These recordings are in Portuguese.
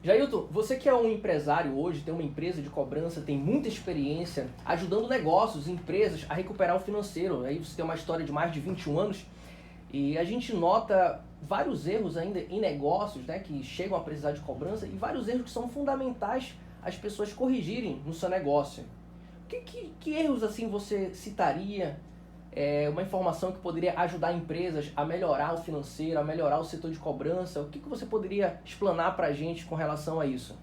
Jailton, você que é um empresário hoje, tem uma empresa de cobrança, tem muita experiência ajudando negócios, empresas a recuperar o financeiro. Aí você tem uma história de mais de 21 anos e a gente nota vários erros ainda em negócios, né, que chegam a precisar de cobrança e vários erros que são fundamentais as pessoas corrigirem no seu negócio. Que erros assim você citaria? Uma informação que poderia ajudar empresas a melhorar o financeiro, a melhorar o setor de cobrança. O que você poderia explanar para a gente com relação a isso?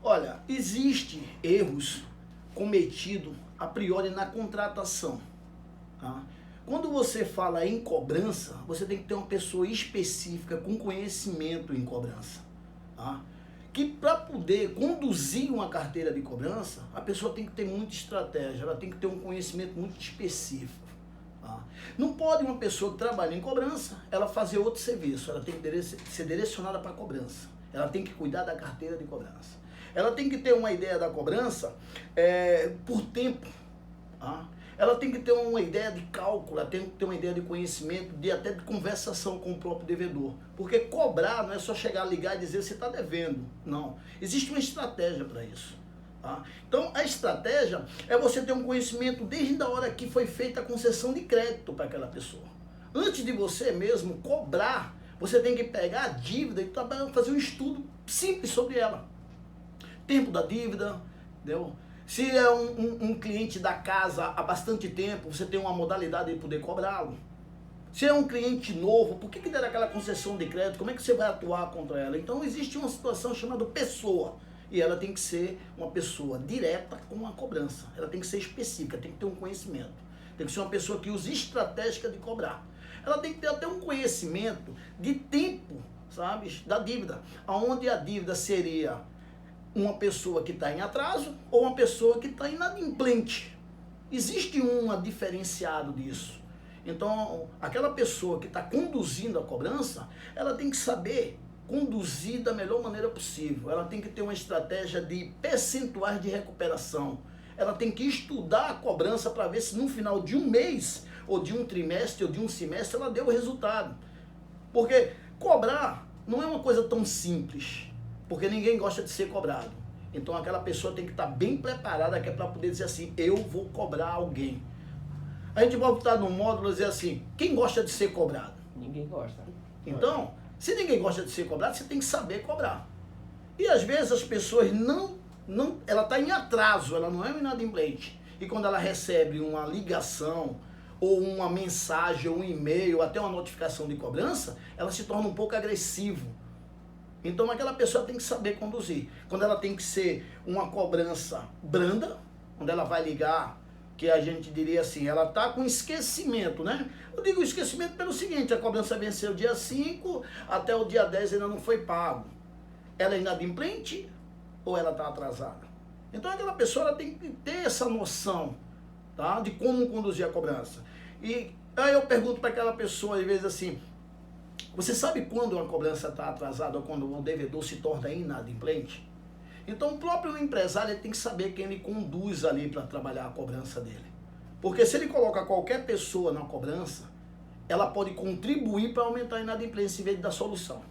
Olha, existem erros cometidos a priori na contratação. Tá? Quando você fala em cobrança, você tem que ter uma pessoa específica com conhecimento em cobrança. Tá? Que para poder conduzir uma carteira de cobrança, a pessoa tem que ter muita estratégia, ela tem que ter um conhecimento muito específico. Tá? Não pode uma pessoa que trabalha em cobrança, ela fazer outro serviço, ela tem que ser direcionada para a cobrança, ela tem que cuidar da carteira de cobrança. Ela tem que ter uma ideia da cobrança por tempo. Tá? Ela tem que ter uma ideia de cálculo, ela tem que ter uma ideia de conhecimento, até de conversação com o próprio devedor. Porque cobrar não é só chegar, ligar e dizer você está devendo. Não. Existe uma estratégia para isso. Tá? Então, a estratégia é você ter um conhecimento desde a hora que foi feita a concessão de crédito para aquela pessoa. Antes de você mesmo cobrar, você tem que pegar a dívida e fazer um estudo simples sobre ela. Tempo da dívida, entendeu? Se é um cliente da casa há bastante tempo, você tem uma modalidade de poder cobrá-lo. Se é um cliente novo, por que deram aquela concessão de crédito? Como é que você vai atuar contra ela? Então existe uma situação chamada pessoa. E ela tem que ser uma pessoa direta com a cobrança. Ela tem que ser específica, tem que ter um conhecimento. Tem que ser uma pessoa que use estratégia de cobrar. Ela tem que ter até um conhecimento de tempo, sabe, da dívida. Onde a dívida seria uma pessoa que está em atraso ou uma pessoa que está inadimplente. Existe um diferenciado disso. Então, aquela pessoa que está conduzindo a cobrança, ela tem que saber conduzir da melhor maneira possível. Ela tem que ter uma estratégia de percentuais de recuperação. Ela tem que estudar a cobrança para ver se no final de um mês, ou de um trimestre, ou de um semestre, ela deu o resultado. Porque cobrar não é uma coisa tão simples, porque ninguém gosta de ser cobrado. Então aquela pessoa tem que estar bem preparada para poder dizer assim, eu vou cobrar alguém. A gente pode botar no módulo e dizer assim, quem gosta de ser cobrado? Ninguém gosta. Então, se ninguém gosta de ser cobrado, você tem que saber cobrar. E às vezes as pessoas ela está em atraso, ela não é inadimplente. E quando ela recebe uma ligação, ou uma mensagem, ou um e-mail, ou até uma notificação de cobrança, ela se torna um pouco agressivo. Então aquela pessoa tem que saber conduzir. Quando ela tem que ser uma cobrança branda, quando ela vai ligar, que a gente diria assim, ela está com esquecimento, né? Eu digo esquecimento pelo seguinte, a cobrança venceu dia 5, até o dia 10 ainda não foi pago. Ela é inadimplente ou ela está atrasada? Então aquela pessoa ela tem que ter essa noção, tá? De como conduzir a cobrança. E aí eu pergunto para aquela pessoa, às vezes assim, você sabe quando uma cobrança está atrasada ou quando o devedor se torna inadimplente? Então o próprio empresário ele tem que saber quem ele conduz ali para trabalhar a cobrança dele. Porque se ele coloca qualquer pessoa na cobrança, ela pode contribuir para aumentar a inadimplência em vez de dar solução.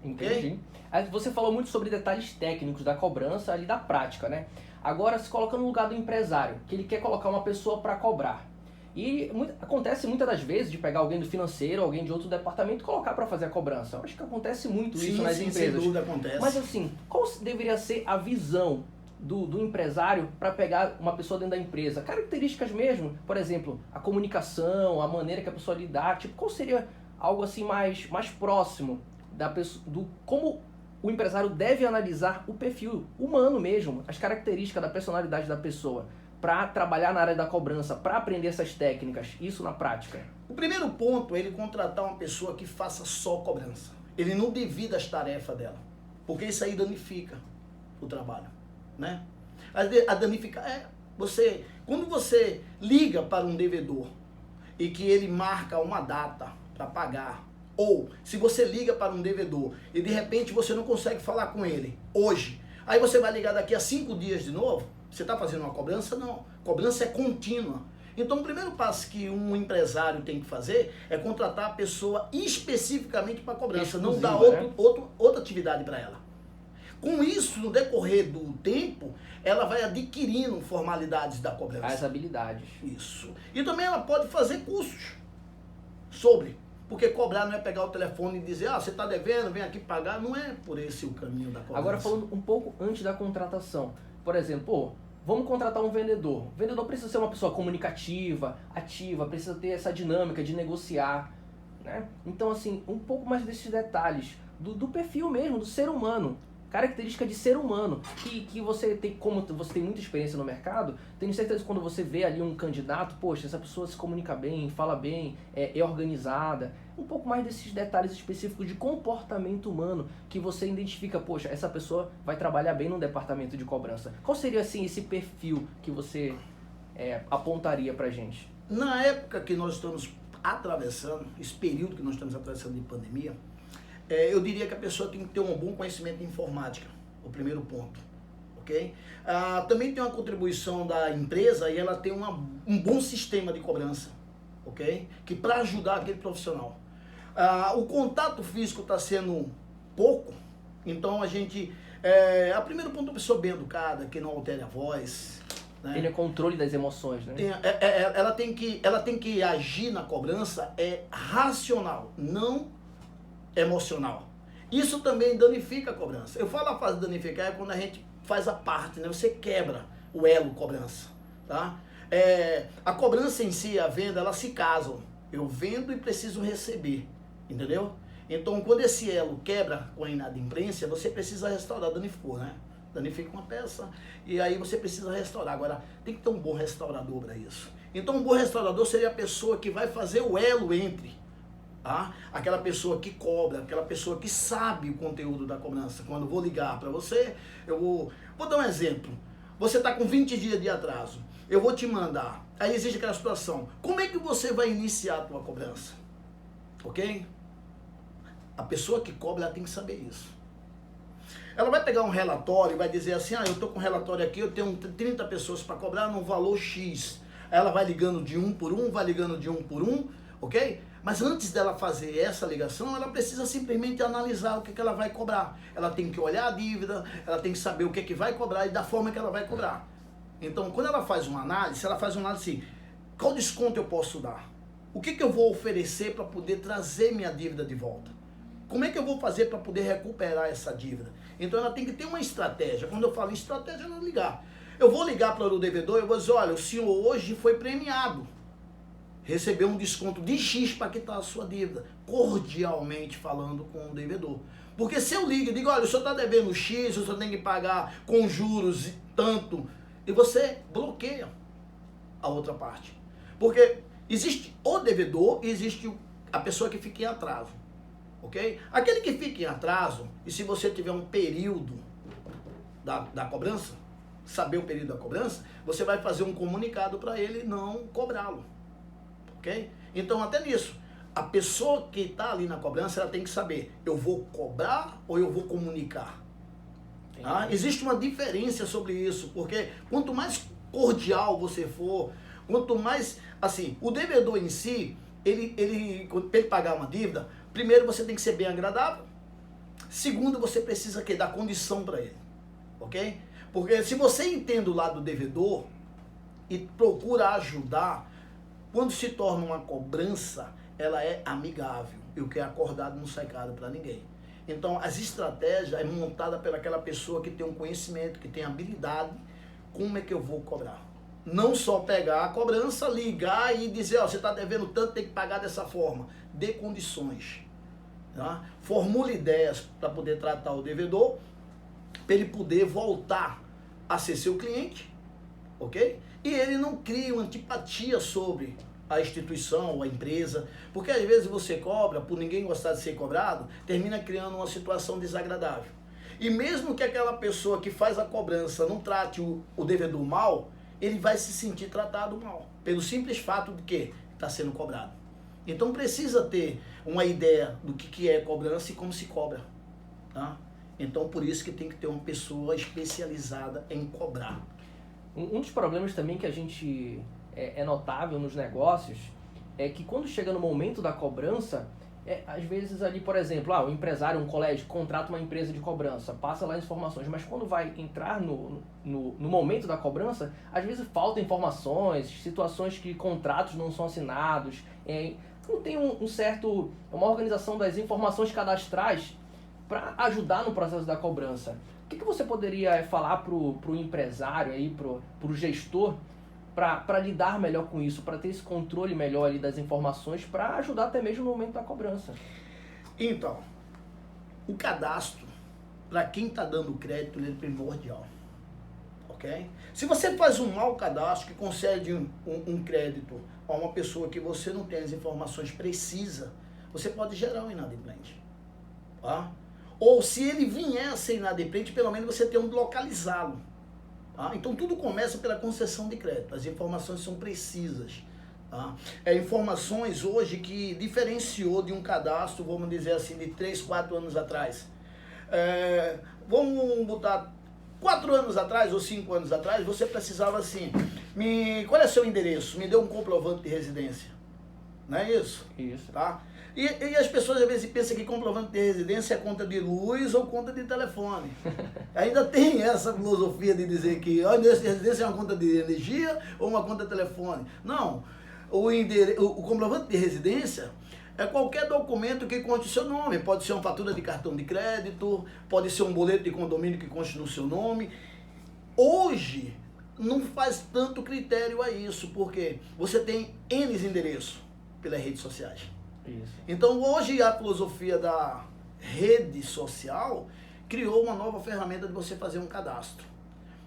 Entendi. Okay? Você falou muito sobre detalhes técnicos da cobrança ali da prática, né? Agora se coloca no lugar do empresário, que ele quer colocar uma pessoa para cobrar. E acontece muitas das vezes de pegar alguém do financeiro, alguém de outro departamento e colocar para fazer a cobrança. Eu acho que acontece muito isso nas empresas. Sem dúvida acontece. Mas assim, qual deveria ser a visão do empresário para pegar uma pessoa dentro da empresa? Características mesmo, por exemplo, a comunicação, a maneira que a pessoa lidar, tipo, qual seria algo assim mais próximo da pessoa, como o empresário deve analisar o perfil humano mesmo, as características da personalidade da pessoa, para trabalhar na área da cobrança, para aprender essas técnicas, isso na prática? O primeiro ponto é ele contratar uma pessoa que faça só cobrança. Ele não divida as tarefas dela, porque isso aí danifica o trabalho, né? A danificar quando você liga para um devedor e que ele marca uma data para pagar, ou se você liga para um devedor e de repente você não consegue falar com ele hoje, aí você vai ligar daqui a 5 dias de novo, você está fazendo uma cobrança? Não. Cobrança é contínua. Então, o primeiro passo que um empresário tem que fazer é contratar a pessoa especificamente para cobrança, não dar outra atividade para ela. Com isso, no decorrer do tempo, ela vai adquirindo formalidades da cobrança. As habilidades. Isso. E também ela pode fazer cursos sobre. Porque cobrar não é pegar o telefone e dizer, você está devendo, vem aqui pagar. Não é por esse o caminho da cobrança. Agora, falando um pouco antes da contratação. Por exemplo, vamos contratar um vendedor. O vendedor precisa ser uma pessoa comunicativa, ativa, precisa ter essa dinâmica de negociar, né? Então, assim, um pouco mais desses detalhes do perfil mesmo, do ser humano. Característica de ser humano, que você tem, como você tem muita experiência no mercado, tenho certeza que quando você vê ali um candidato, poxa, essa pessoa se comunica bem, fala bem, é organizada, um pouco mais desses detalhes específicos de comportamento humano, que você identifica, poxa, essa pessoa vai trabalhar bem no departamento de cobrança. Qual seria, assim, esse perfil que você apontaria pra gente? Na época que nós estamos atravessando, esse período que nós estamos atravessando de pandemia, eu diria que a pessoa tem que ter um bom conhecimento de informática, o primeiro ponto, ok? Também tem uma contribuição da empresa e ela tem um bom sistema de cobrança, ok? Que para ajudar aquele profissional. O contato físico está sendo pouco, então a primeiro ponto, a pessoa bem educada, que não altere a voz, né? Tenha controle das emoções, né? Ela tem que agir na cobrança racional, não emocional. Isso também danifica a cobrança. Eu falo a fase danificar é quando a gente faz a parte, né? Você quebra o elo cobrança, tá? A cobrança em si, a venda, elas se casam. Eu vendo e preciso receber, entendeu? Então, quando esse elo quebra com a inadimplência, você precisa restaurar, danificou, né? Danifica uma peça e aí você precisa restaurar. Agora, tem que ter um bom restaurador para isso. Então, um bom restaurador seria a pessoa que vai fazer o elo entre aquela pessoa que cobra, aquela pessoa que sabe o conteúdo da cobrança. Quando eu vou ligar para você, eu vou dar um exemplo. Você está com 20 dias de atraso, eu vou te mandar. Aí existe aquela situação. Como é que você vai iniciar a tua cobrança? Ok? A pessoa que cobra, ela tem que saber isso. Ela vai pegar um relatório e vai dizer assim, eu estou com um relatório aqui, eu tenho 30 pessoas para cobrar num valor X. Ela vai ligando de um por um, ok? Mas antes dela fazer essa ligação, ela precisa simplesmente analisar o que ela vai cobrar. Ela tem que olhar a dívida, ela tem que saber o que vai cobrar e da forma que ela vai cobrar. Então, quando ela faz uma análise, assim, qual desconto eu posso dar? O que eu vou oferecer para poder trazer minha dívida de volta? Como é que eu vou fazer para poder recuperar essa dívida? Então, ela tem que ter uma estratégia. Quando eu falo em estratégia, não ligar. Eu vou ligar para o devedor e vou dizer, olha, o senhor hoje foi premiado. Recebeu um desconto de X para quitar a sua dívida, cordialmente falando com o devedor. Porque se eu ligo e digo, olha, o senhor está devendo X, o senhor tem que pagar com juros e tanto, e você bloqueia a outra parte. Porque existe o devedor e existe a pessoa que fica em atraso, ok? Aquele que fica em atraso, e se você tiver um período da cobrança, saber o período da cobrança, você vai fazer um comunicado para ele não cobrá-lo. Okay? Então, até nisso, a pessoa que está ali na cobrança, ela tem que saber, eu vou cobrar ou eu vou comunicar? Existe uma diferença sobre isso, porque quanto mais cordial você for, quanto mais, assim, o devedor em si, para ele pagar uma dívida, primeiro você tem que ser bem agradável, segundo você precisa dar condição para ele, ok? Porque se você entende o lado do devedor e procura ajudar, quando se torna uma cobrança, ela é amigável. E o que é acordado não sai caro para ninguém. Então, as estratégias é montada pelaquela pessoa que tem um conhecimento, que tem habilidade. Como é que eu vou cobrar? Não só pegar a cobrança, ligar e dizer, você está devendo tanto, tem que pagar dessa forma. Dê condições. Tá? Formule ideias para poder tratar o devedor, para ele poder voltar a ser seu cliente, ok? E ele não cria uma antipatia sobre a instituição ou a empresa, porque às vezes você cobra, por ninguém gostar de ser cobrado, termina criando uma situação desagradável. E mesmo que aquela pessoa que faz a cobrança não trate o devedor mal, ele vai se sentir tratado mal, pelo simples fato de que está sendo cobrado. Então precisa ter uma ideia do que é cobrança e como se cobra, tá? Então por isso que tem que ter uma pessoa especializada em cobrar. Um dos problemas também que a gente é notável nos negócios é que quando chega no momento da cobrança, Às vezes ali, por exemplo, o empresário, um colégio, contrata uma empresa de cobrança, passa lá as informações, mas quando vai entrar no momento da cobrança, às vezes faltam informações, situações que contratos não são assinados, não tem uma organização das informações cadastrais para ajudar no processo da cobrança. O que você poderia falar para o empresário, para o gestor, para lidar melhor com isso, para ter esse controle melhor ali das informações, para ajudar até mesmo no momento da cobrança? Então, o cadastro, para quem está dando crédito, ele é primordial. Ok? Se você faz um mau cadastro que concede um crédito a uma pessoa que você não tem as informações precisas, você pode gerar um inadimplente. Tá? Ou se ele vier a ser inadimplente, pelo menos você tem onde localizá-lo. Tá? Então tudo começa pela concessão de crédito. As informações são precisas. Tá? Informações hoje que diferenciou de um cadastro, vamos dizer assim, de 3, 4 anos atrás. Vamos botar 4 anos atrás ou 5 anos atrás, você precisava assim, qual é seu endereço? Me dê um comprovante de residência. Não é isso? Isso. Tá? E as pessoas às vezes pensam que comprovante de residência é conta de luz ou conta de telefone. Ainda tem essa filosofia de dizer que a residência é uma conta de energia ou uma conta de telefone. Não. O comprovante de residência é qualquer documento que conte o seu nome. Pode ser uma fatura de cartão de crédito, pode ser um boleto de condomínio que conste no seu nome. Hoje não faz tanto critério a isso, porque você tem N endereços pelas redes sociais. Isso. Então hoje a filosofia da rede social criou uma nova ferramenta de você fazer um cadastro.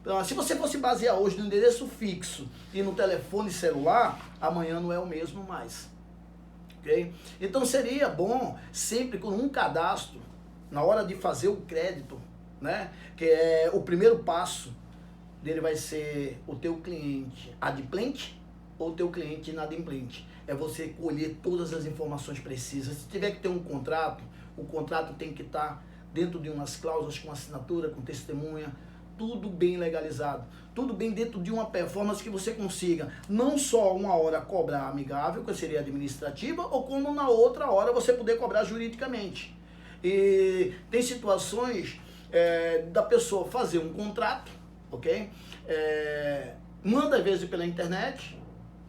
Então, se você fosse basear hoje no endereço fixo e no telefone celular, amanhã não é o mesmo mais. Okay? Então seria bom sempre com um cadastro, na hora de fazer o crédito, né? Que é o primeiro passo dele vai ser o teu cliente adimplente ou o teu cliente inadimplente. É você colher todas as informações precisas. Se tiver que ter um contrato, o contrato tem que estar dentro de umas cláusulas com assinatura, com testemunha, tudo bem legalizado, tudo bem dentro de uma performance que você consiga não só uma hora cobrar amigável, que seria administrativa, ou como na outra hora você poder cobrar juridicamente. E tem situações da pessoa fazer um contrato, ok? Manda às vezes pela internet,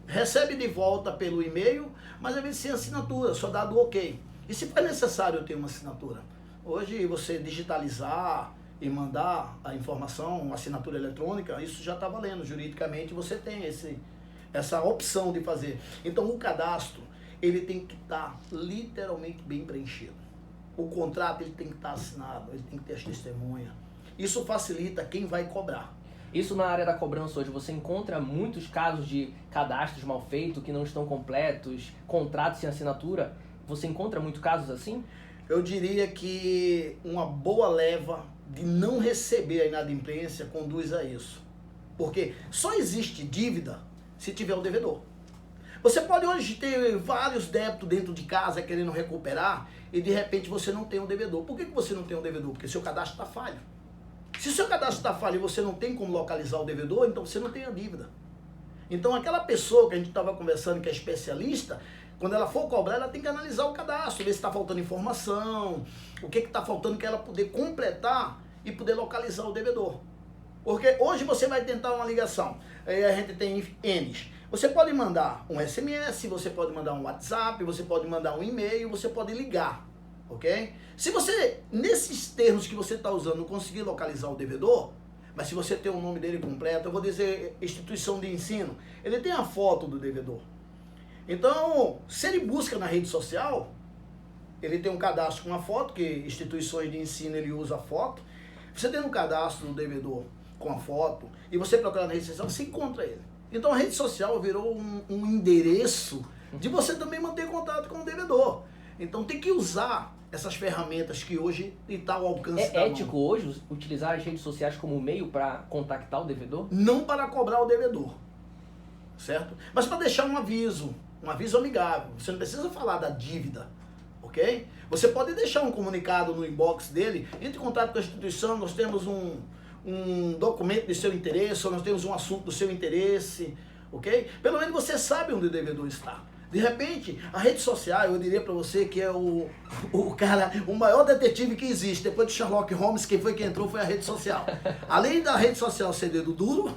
recebe de volta pelo e-mail, mas às vezes sem assinatura, só dado ok. E se for necessário ter uma assinatura? Hoje você digitalizar e mandar a informação, uma assinatura eletrônica, isso já está valendo. Juridicamente você tem essa opção de fazer. Então o cadastro, ele tem que estar literalmente bem preenchido. O contrato ele tem que estar assinado, ele tem que ter as testemunhas. Isso facilita quem vai cobrar. Isso na área da cobrança hoje, você encontra muitos casos de cadastros mal feitos, que não estão completos, contratos sem assinatura. Você encontra muitos casos assim? Eu diria que uma boa leva de não receber a inadimplência conduz a isso. Porque só existe dívida se tiver o devedor. Você pode hoje ter vários débitos dentro de casa querendo recuperar e de repente você não tem um devedor. Por que você não tem um devedor? Porque seu cadastro está falho. Se o seu cadastro está falho e você não tem como localizar o devedor, então você não tem a dívida. Então aquela pessoa que a gente estava conversando, que é especialista, quando ela for cobrar, ela tem que analisar o cadastro, ver se está faltando informação, o que está faltando para ela poder completar e poder localizar o devedor. Porque hoje você vai tentar uma ligação, a gente tem N's. Você pode mandar um SMS, você pode mandar um WhatsApp, você pode mandar um e-mail, você pode ligar. Ok? Se você, nesses termos que você está usando, não conseguir localizar o devedor, mas se você tem o nome dele completo, eu vou dizer instituição de ensino, ele tem a foto do devedor. Então, se ele busca na rede social, ele tem um cadastro com uma foto, que instituições de ensino ele usa a foto. Você tem um cadastro do devedor com a foto, e você procurar na rede social, você encontra ele. Então a rede social virou um endereço de você também manter contato com o devedor. Então tem que usar essas ferramentas que hoje está ao alcance da mão. É ético hoje utilizar as redes sociais como meio para contactar o devedor? Não para cobrar o devedor, certo? Mas para deixar um aviso amigável. Você não precisa falar da dívida, ok? Você pode deixar um comunicado no inbox dele, entre em contato com a instituição, nós temos um documento de seu interesse, ou nós temos um assunto do seu interesse, ok? Pelo menos você sabe onde o devedor está. De repente, a rede social, eu diria para você que é o maior detetive que existe. Depois de Sherlock Holmes, quem entrou foi a rede social. Além da rede social ser dedo duro,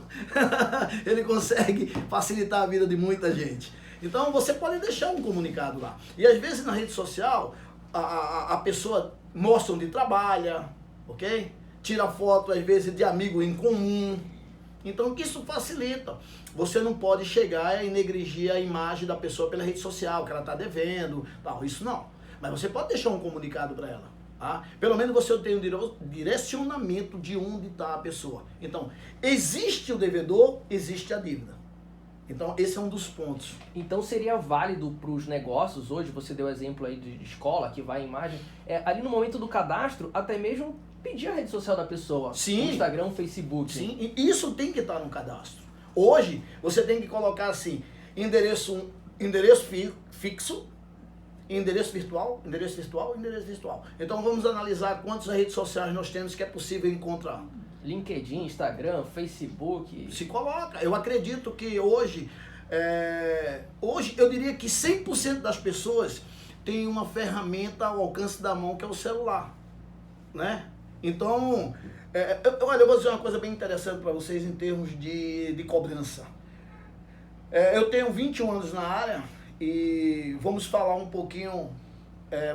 ele consegue facilitar a vida de muita gente. Então, você pode deixar um comunicado lá. E às vezes na rede social, a pessoa mostra onde trabalha, ok? Tira foto, às vezes, de amigo em comum. Então, que isso facilita. Você não pode chegar e negligir a imagem da pessoa pela rede social, que ela está devendo, tal. Isso não. Mas você pode deixar um comunicado para ela. Tá? Pelo menos você tem um direcionamento de onde está a pessoa. Então, existe o devedor, existe a dívida. Então, esse é um dos pontos. Então, seria válido para os negócios, hoje você deu exemplo aí de escola, que vai a imagem, ali no momento do cadastro, até mesmo pedir a rede social da pessoa. Sim. Instagram, Facebook. Sim, e isso tem que estar no cadastro. Hoje, você tem que colocar assim, endereço fixo, endereço virtual. Então, vamos analisar quantas redes sociais nós temos que é possível encontrar. LinkedIn, Instagram, Facebook. Se coloca. Eu acredito que hoje eu diria que 100% das pessoas têm uma ferramenta ao alcance da mão, que é o celular, né? Então, olha, eu vou dizer uma coisa bem interessante para vocês em termos de cobrança. Eu tenho 21 anos na área e vamos falar um pouquinho,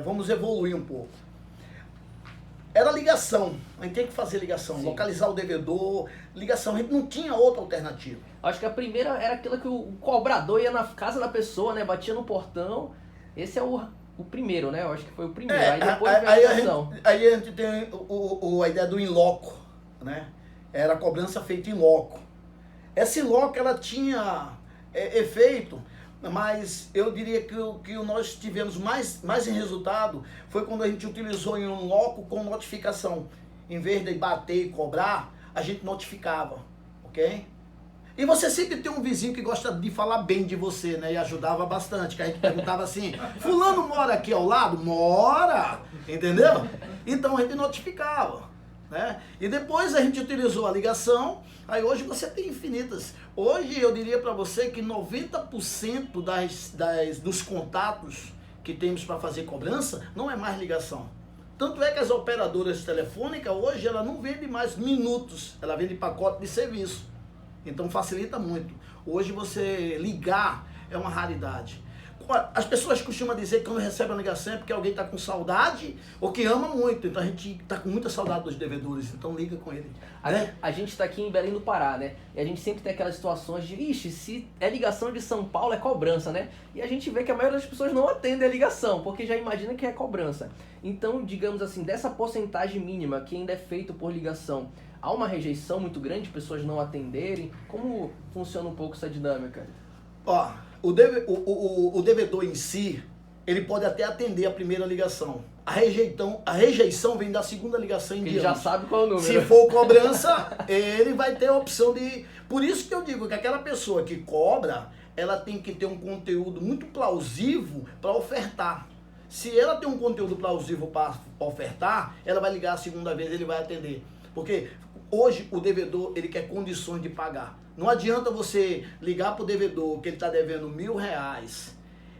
vamos evoluir um pouco. Era ligação, a gente tem que fazer ligação, sim, localizar o devedor, ligação, a gente não tinha outra alternativa. Acho que a primeira era aquilo que o cobrador ia na casa da pessoa, né, batia no portão. Esse é o primeiro, né, eu acho que foi o primeiro, aí depois veio a ligação. Aí a gente tem a ideia do in loco, né, era a cobrança feita in loco. Essa in loco, ela tinha efeito, mas eu diria que o que nós tivemos mais em resultado foi quando a gente utilizou em um loco com notificação. Em vez de bater e cobrar, a gente notificava, ok? E você sempre tem um vizinho que gosta de falar bem de você, né? E ajudava bastante, que a gente perguntava assim, fulano mora aqui ao lado? Mora! Entendeu? Então a gente notificava, né? E depois a gente utilizou a ligação, aí hoje você tem infinitas. Hoje eu diria para você que 90% dos contatos que temos para fazer cobrança não é mais ligação. Tanto é que as operadoras telefônicas hoje ela não vende mais minutos, ela vende pacote de serviço. Então facilita muito. Hoje você ligar é uma raridade. As pessoas costumam dizer que quando recebe uma ligação é porque alguém está com saudade ou que ama muito. Então a gente está com muita saudade dos devedores, então liga com ele. A gente está aqui em Belém do Pará, né? E a gente sempre tem aquelas situações de, ixi, se é ligação de São Paulo é cobrança, né? E a gente vê que a maioria das pessoas não atende a ligação, porque já imagina que é cobrança. Então, digamos assim, dessa porcentagem mínima que ainda é feito por ligação, há uma rejeição muito grande de pessoas não atenderem? Como funciona um pouco essa dinâmica? Ó, o devedor em si, ele pode até atender a primeira ligação. A rejeição vem da segunda ligação em diante. Ele já sabe qual é o número. Se for cobrança, ele vai ter a opção de... Por isso que eu digo que aquela pessoa que cobra, ela tem que ter um conteúdo muito plausível para ofertar. Se ela tem um conteúdo plausível para ofertar, ela vai ligar a segunda vez, ele vai atender. Porque hoje o devedor, ele quer condições de pagar. Não adianta você ligar para o devedor que ele está devendo R$1.000,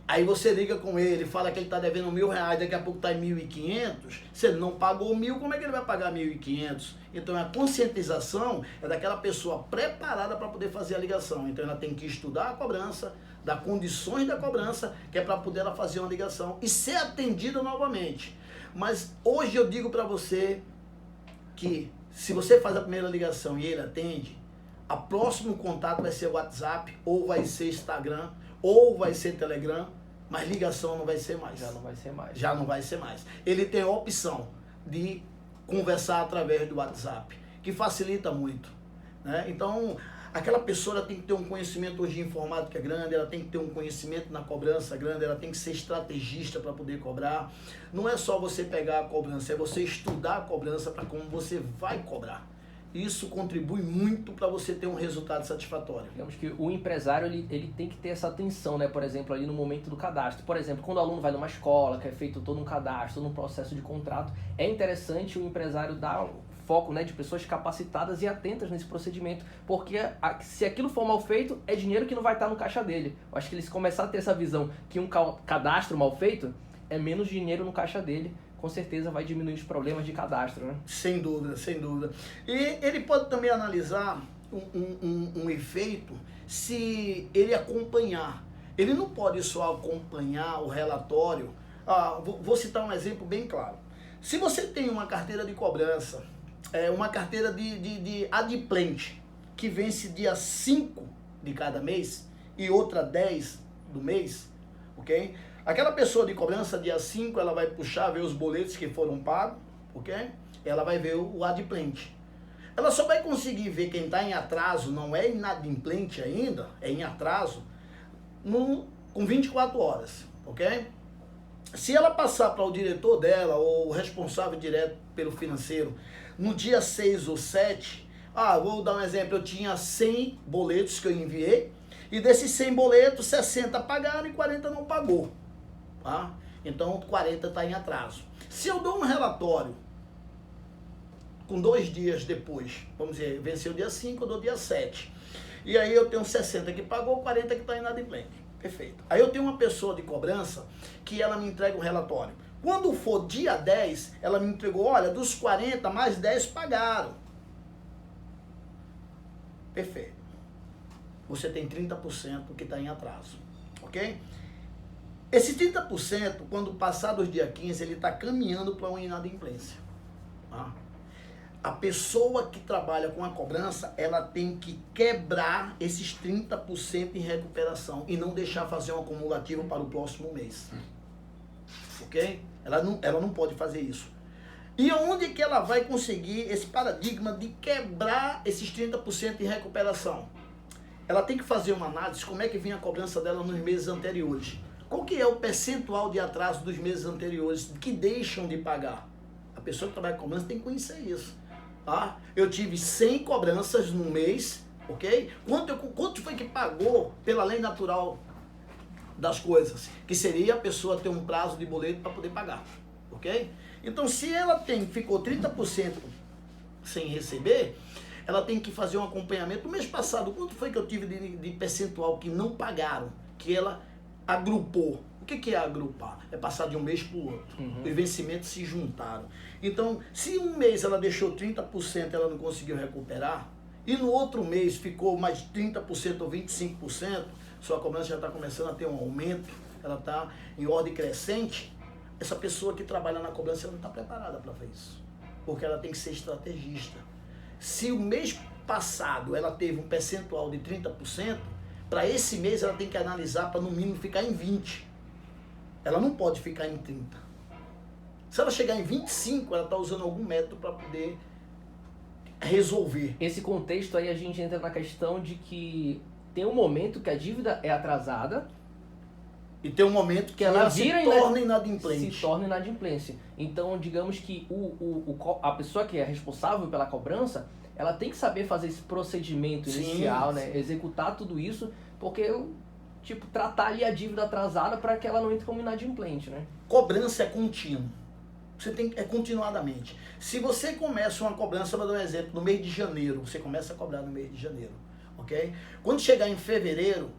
aí você liga com ele, fala que ele está devendo R$1.000, daqui a pouco está em 1.500, se ele não pagou 1.000, como é que ele vai pagar 1.500? Então a conscientização é daquela pessoa preparada para poder fazer a ligação. Então ela tem que estudar a cobrança, dar condições da cobrança, que é para poder ela fazer uma ligação e ser atendida novamente. Mas hoje eu digo para você que se você faz a primeira ligação e ele atende, o próximo contato vai ser WhatsApp, ou vai ser Instagram, ou vai ser Telegram, mas ligação não vai ser mais. Já não vai ser mais. Já não vai ser mais. Ele tem a opção de conversar através do WhatsApp, que facilita muito, né? Então, aquela pessoa ela tem que ter um conhecimento hoje de informática grande, ela tem que ter um conhecimento na cobrança grande, ela tem que ser estrategista para poder cobrar. Não é só você pegar a cobrança, é você estudar a cobrança para como você vai cobrar. Isso contribui muito para você ter um resultado satisfatório. Digamos que o empresário ele tem que ter essa atenção, né? Por exemplo, ali no momento do cadastro. Por exemplo, quando o aluno vai numa escola, que é feito todo um cadastro, todo um processo de contrato, é interessante o empresário foco, né, de pessoas capacitadas e atentas nesse procedimento, porque se aquilo for mal feito, é dinheiro que não vai estar no caixa dele. Eu acho que eles começarem a ter essa visão que um cadastro mal feito é menos dinheiro no caixa dele, com certeza vai diminuir os problemas de cadastro, né? Sem dúvida, sem dúvida. E ele pode também analisar um efeito se ele acompanhar. Ele não pode só acompanhar o relatório. Vou citar um exemplo bem claro. Se você tem uma carteira de cobrança, uma carteira de adimplente, que vence dia 5 de cada mês e outra 10 do mês, ok? Aquela pessoa de cobrança, dia 5, ela vai puxar, ver os boletos que foram pagos, ok? Ela vai ver o adimplente. Ela só vai conseguir ver quem está em atraso, não é inadimplente ainda, é em atraso, com 24 horas, ok? Se ela passar para o diretor dela, ou o responsável direto pelo financeiro, no dia 6 ou 7, vou dar um exemplo, eu tinha 100 boletos que eu enviei, e desses 100 boletos, 60 pagaram e 40 não pagou. Tá? Então 40 está em atraso. Se eu dou um relatório com 2 dias depois, vamos dizer, venceu dia 5, eu dou dia 7. E aí eu tenho 60 que pagou, 40 que está inadimplente. Perfeito. Aí eu tenho uma pessoa de cobrança que ela me entrega um relatório. Quando for dia 10, ela me entregou, olha, dos 40, mais 10 pagaram. Perfeito. Você tem 30% que está em atraso. Ok? Esse 30%, quando passar dos dias 15, ele está caminhando para uma inadimplência. Tá? A pessoa que trabalha com a cobrança, ela tem que quebrar esses 30% em recuperação e não deixar fazer um acumulativo para o próximo mês. Ok? Ela não pode fazer isso. E onde que ela vai conseguir esse paradigma de quebrar esses 30% em recuperação? Ela tem que fazer uma análise de como é que vinha a cobrança dela nos meses anteriores. Qual que é o percentual de atraso dos meses anteriores que deixam de pagar? A pessoa que trabalha com cobrança tem que conhecer isso. Tá? Eu tive 100 cobranças no mês, ok? Quanto foi que pagou pela lei natural das coisas? Que seria a pessoa ter um prazo de boleto para poder pagar, ok? Então, se ela ficou 30% sem receber, ela tem que fazer um acompanhamento. No mês passado, quanto foi que eu tive de percentual que não pagaram? Que ela agrupou. O que é agrupar? É passar de um mês para o outro. Os vencimentos se juntaram. Então, se um mês ela deixou 30%, ela não conseguiu recuperar, e no outro mês ficou mais 30% ou 25%, sua cobrança já está começando a ter um aumento, ela está em ordem crescente, essa pessoa que trabalha na cobrança ela não está preparada para fazer isso. Porque ela tem que ser estrategista. Se o mês passado ela teve um percentual de 30%, para esse mês ela tem que analisar para no mínimo ficar em 20%. Ela não pode ficar em 30%. Se ela chegar em 25%, ela está usando algum método para poder resolver. Esse contexto aí a gente entra na questão de que tem um momento que a dívida é atrasada e tem um momento que ela se torna inadimplente. Se torna inadimplência. Então, digamos que a pessoa que é responsável pela cobrança, ela tem que saber fazer esse procedimento inicial, né? Executar tudo isso, porque tratar ali a dívida atrasada para que ela não entre como inadimplente, né? Cobrança é contínuo. É continuadamente. Se você começa uma cobrança, vou dar um exemplo, no mês de janeiro, você começa a cobrar no mês de janeiro, ok? Quando chegar em fevereiro,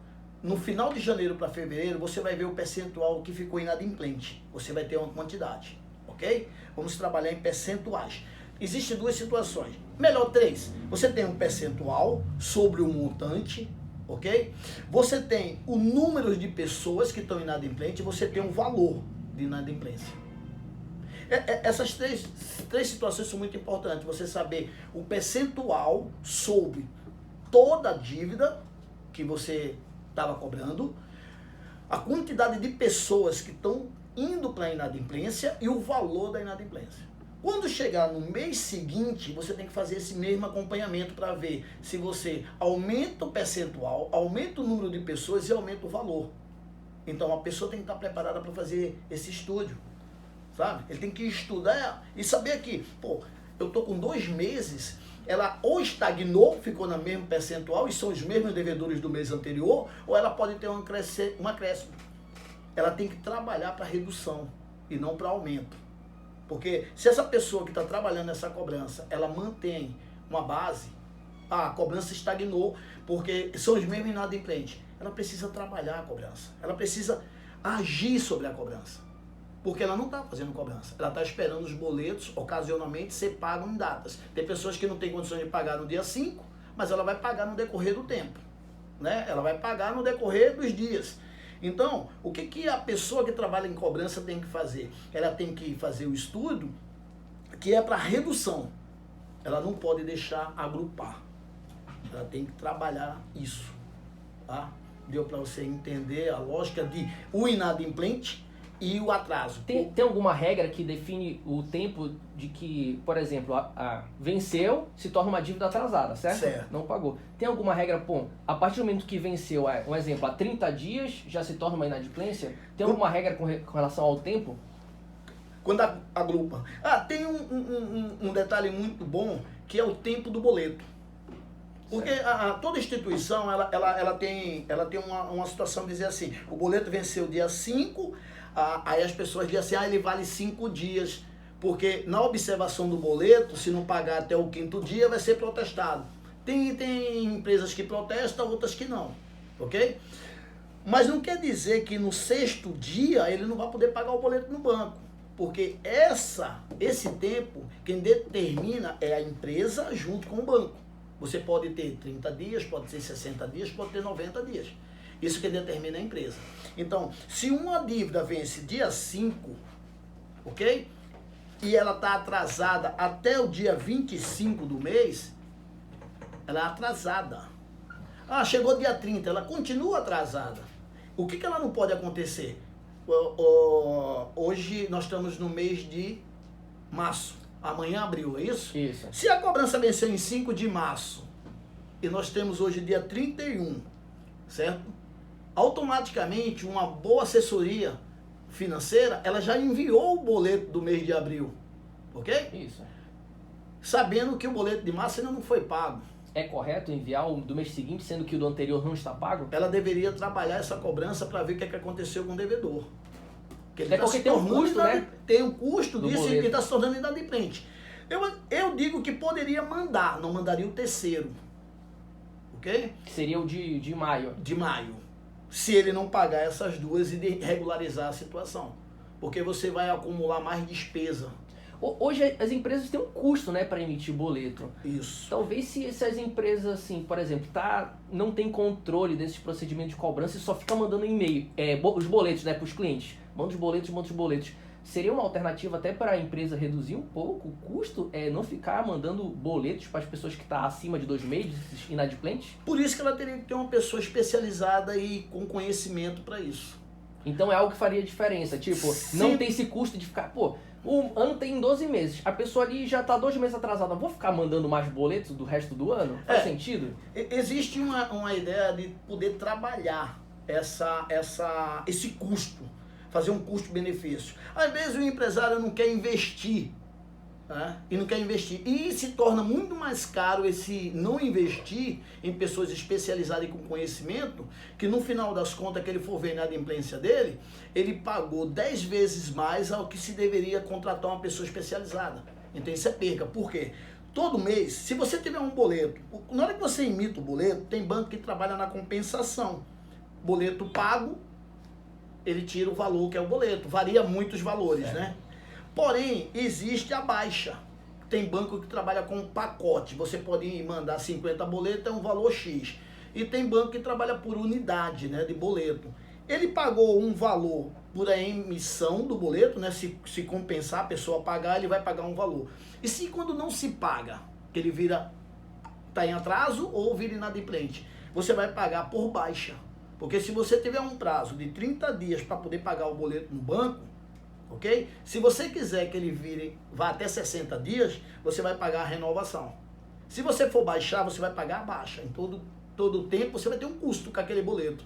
no final de janeiro para fevereiro, você vai ver o percentual que ficou inadimplente. Você vai ter uma quantidade, ok? Vamos trabalhar em percentuais. Existem 2 situações. Melhor 3. Você tem um percentual sobre o montante, ok? Você tem o número de pessoas que estão inadimplentes, você tem um valor de inadimplência. Essas três situações são muito importantes. Você saber o percentual sobre toda a dívida que você estava cobrando, a quantidade de pessoas que estão indo para a inadimplência e o valor da inadimplência. Quando chegar no mês seguinte, você tem que fazer esse mesmo acompanhamento para ver se você aumenta o percentual, aumenta o número de pessoas e aumenta o valor. Então a pessoa tem que estar preparada para fazer esse estudo, sabe? Ele tem que estudar e saber que, eu tô com 2 meses, ela ou estagnou, ficou na mesma percentual e são os mesmos devedores do mês anterior, ou ela pode ter um acréscimo. Ela tem que trabalhar para redução e não para aumento. Porque se essa pessoa que está trabalhando nessa cobrança, ela mantém uma base, a cobrança estagnou, porque são os mesmos inadimplentes. Ela precisa trabalhar a cobrança. Ela precisa agir sobre a cobrança. Porque ela não está fazendo cobrança. Ela está esperando os boletos, ocasionalmente, ser pagos em datas. Tem pessoas que não têm condições de pagar no dia 5, mas ela vai pagar no decorrer do tempo. Né? Ela vai pagar no decorrer dos dias. Então, o que a pessoa que trabalha em cobrança tem que fazer? Ela tem que fazer o estudo que é para redução. Ela não pode deixar agrupar. Ela tem que trabalhar isso. Tá? Deu para você entender a lógica de o inadimplente e o atraso. Tem alguma regra que define o tempo de que, por exemplo, venceu, se torna uma dívida atrasada, certo? Certo. Não pagou. Tem alguma regra, pô, a partir do momento que venceu, um exemplo, há 30 dias já se torna uma inadimplência? Tem alguma regra com relação ao tempo? Quando agrupa. Tem um detalhe muito bom, que é o tempo do boleto. Porque toda instituição, ela tem uma situação de dizer assim, o boleto venceu dia 5, aí as pessoas dizem assim, ele vale 5 dias, porque na observação do boleto, se não pagar até o 5º dia, vai ser protestado. Tem empresas que protestam, outras que não, ok? Mas não quer dizer que no 6º dia ele não vai poder pagar o boleto no banco, porque esse tempo, quem determina é a empresa junto com o banco. Você pode ter 30 dias, pode ter 60 dias, pode ter 90 dias. Isso que determina a empresa. Então, se uma dívida vence dia 5, ok? E ela está atrasada até o dia 25 do mês, ela é atrasada. Chegou dia 30, ela continua atrasada. O que ela não pode acontecer? Hoje nós estamos no mês de março. Amanhã abril, é isso? Isso. Se a cobrança venceu em 5 de março e nós temos hoje dia 31, certo? Automaticamente uma boa assessoria financeira, ela já enviou o boleto do mês de abril, ok? Isso. Sabendo que o boleto de março ainda não foi pago. É correto enviar o do mês seguinte, sendo que o do anterior não está pago? Ela deveria trabalhar essa cobrança para ver o que aconteceu com o devedor. Porque tem um custo, né? Tem um custo disso boleto. e ele está se tornando inadimplente. Eu digo que poderia mandar, não mandaria o terceiro. Ok? Que seria o de maio. De maio. Se ele não pagar essas duas e regularizar a situação. Porque você vai acumular mais despesa. Hoje as empresas têm um custo, né, para emitir boleto. Isso. Talvez se as empresas, assim, por exemplo, não tem controle desses procedimentos de cobrança e só fica mandando e-mail, os boletos, né, para os clientes. Manda os boletos. Seria uma alternativa até para a empresa reduzir um pouco o custo, não ficar mandando boletos para as pessoas que estão acima de 2 meses, inadimplentes? Por isso que ela teria que ter uma pessoa especializada e com conhecimento para isso. Então é algo que faria diferença, tipo, não tem esse custo de ficar, o ano tem 12 meses, a pessoa ali já está 2 meses atrasada, vou ficar mandando mais boletos do resto do ano? Faz sentido? Existe uma ideia de poder trabalhar esse custo, fazer um custo-benefício. Às vezes o empresário não quer investir, né? E se torna muito mais caro esse não investir em pessoas especializadas e com conhecimento, que no final das contas, que ele for ver na inadimplência dele, ele pagou 10 vezes mais ao que se deveria contratar uma pessoa especializada. Então isso é perca. Por quê? Todo mês, se você tiver um boleto, na hora que você emite o boleto, tem banco que trabalha na compensação. Boleto pago, ele tira o valor que é o boleto. Varia muito os valores, né? Porém, existe a baixa. Tem banco que trabalha com pacote. Você pode mandar 50 boletos, é um valor X. E tem banco que trabalha por unidade, né, de boleto. Ele pagou um valor por a emissão do boleto, né? Se compensar a pessoa pagar, ele vai pagar um valor. E se quando não se paga, que ele está em atraso ou vira inadimplente, você vai pagar por baixa. Porque se você tiver um prazo de 30 dias para poder pagar o boleto no banco, ok? Se você quiser que ele vá até 60 dias, você vai pagar a renovação. Se você for baixar, você vai pagar a baixa. Em todo o tempo você vai ter um custo com aquele boleto.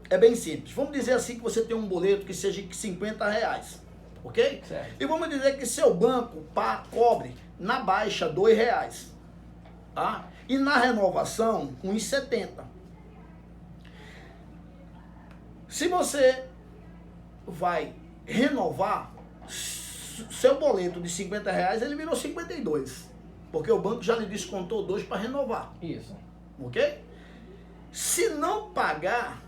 É bem simples. Vamos dizer assim que você tem um boleto que seja de R$50, ok? Certo. E vamos dizer que seu banco cobre na baixa R$2, tá? E na renovação R$1,70. Se você vai renovar, seu boleto de 50 reais, ele virou 52. Porque o banco já lhe descontou 2 para renovar. Isso. Ok? Se não pagar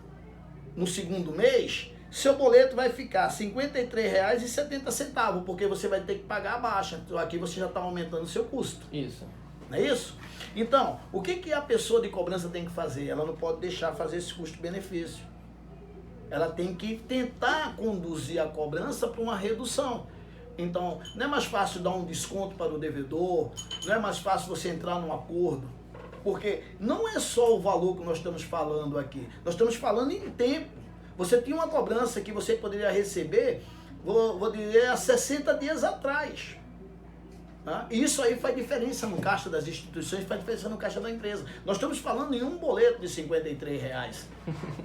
no segundo mês, seu boleto vai ficar R$ 53,70, porque você vai ter que pagar a baixa. Então, aqui você já está aumentando o seu custo. Isso. Não é isso? Então, o que a pessoa de cobrança tem que fazer? Ela não pode deixar fazer esse custo-benefício. Ela tem que tentar conduzir a cobrança para uma redução. Então, não é mais fácil dar um desconto para o devedor, não é mais fácil você entrar num acordo, porque não é só o valor que nós estamos falando aqui, nós estamos falando em tempo. Você tinha uma cobrança que você poderia receber, vou dizer, há 60 dias atrás. Tá? E isso aí faz diferença no caixa das instituições, faz diferença no caixa da empresa. Nós estamos falando em um boleto de R$ 53,